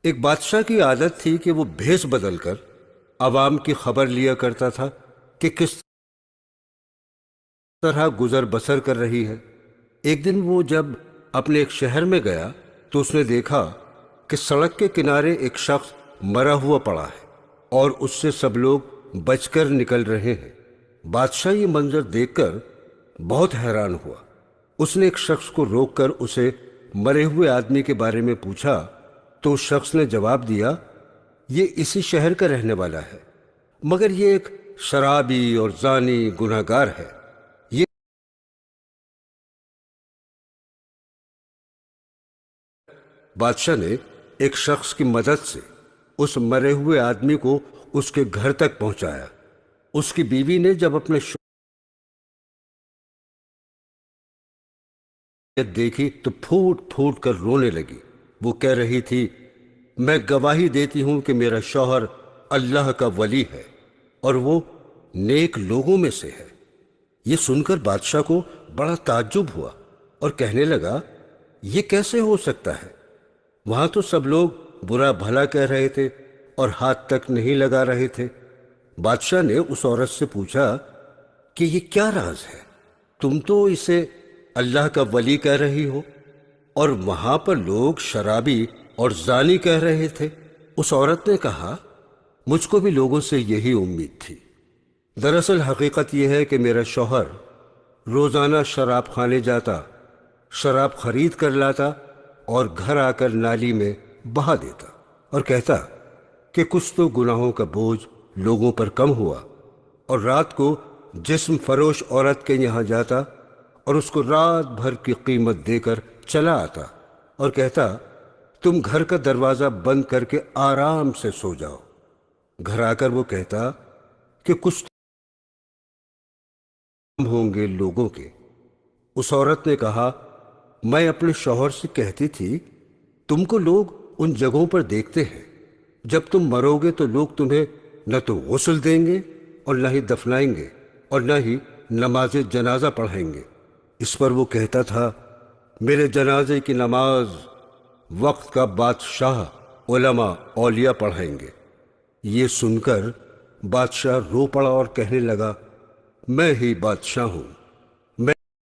ایک بادشاہ کی عادت تھی کہ وہ بھیس بدل کر عوام کی خبر لیا کرتا تھا کہ کس طرح گزر بسر کر رہی ہے۔ ایک دن وہ جب اپنے ایک شہر میں گیا تو اس نے دیکھا کہ سڑک کے کنارے ایک شخص مرا ہوا پڑا ہے اور اس سے سب لوگ بچ کر نکل رہے ہیں۔ بادشاہ یہ منظر دیکھ کر بہت حیران ہوا۔ اس نے ایک شخص کو روک کر اسے مرے ہوئے آدمی کے بارے میں پوچھا تو اس شخص نے جواب دیا، یہ اسی شہر کا رہنے والا ہے، مگر یہ ایک شرابی اور زانی گناہ گار ہے۔ یہ بادشاہ نے ایک شخص کی مدد سے اس مرے ہوئے آدمی کو اس کے گھر تک پہنچایا۔ اس کی بیوی نے جب اپنے دیکھی تو پھوٹ پھوٹ کر رونے لگی۔ وہ کہہ رہی تھی، میں گواہی دیتی ہوں کہ میرا شوہر اللہ کا ولی ہے اور وہ نیک لوگوں میں سے ہے۔ یہ سن کر بادشاہ کو بڑا تعجب ہوا اور کہنے لگا، یہ کیسے ہو سکتا ہے؟ وہاں تو سب لوگ برا بھلا کہہ رہے تھے اور ہاتھ تک نہیں لگا رہے تھے۔ بادشاہ نے اس عورت سے پوچھا کہ یہ کیا راز ہے؟ تم تو اسے اللہ کا ولی کہہ رہی ہو اور وہاں پر لوگ شرابی اور زانی کہہ رہے تھے۔ اس عورت نے کہا، مجھ کو بھی لوگوں سے یہی امید تھی۔ دراصل حقیقت یہ ہے کہ میرا شوہر روزانہ شراب خانے جاتا، شراب خرید کر لاتا اور گھر آ کر نالی میں بہا دیتا اور کہتا کہ کچھ تو گناہوں کا بوجھ لوگوں پر کم ہوا، اور رات کو جسم فروش عورت کے یہاں جاتا اور اس کو رات بھر کی قیمت دے کر چلا آتا اور کہتا، تم گھر کا دروازہ بند کر کے آرام سے سو جاؤ۔ گھر آ کر وہ کہتا کہ کچھ ہوں گے لوگوں کے۔ اس عورت نے کہا، میں اپنے شوہر سے کہتی تھی، تم کو لوگ ان جگہوں پر دیکھتے ہیں، جب تم مرو گے تو لوگ تمہیں نہ تو غسل دیں گے اور نہ ہی دفنائیں گے اور نہ ہی نماز جنازہ پڑھائیں گے۔ اس پر وہ کہتا تھا، میرے جنازے کی نماز وقت کا بادشاہ علماء اولیاء پڑھائیں گے۔ یہ سن کر بادشاہ رو پڑا اور کہنے لگا، میں ہی بادشاہ ہوں۔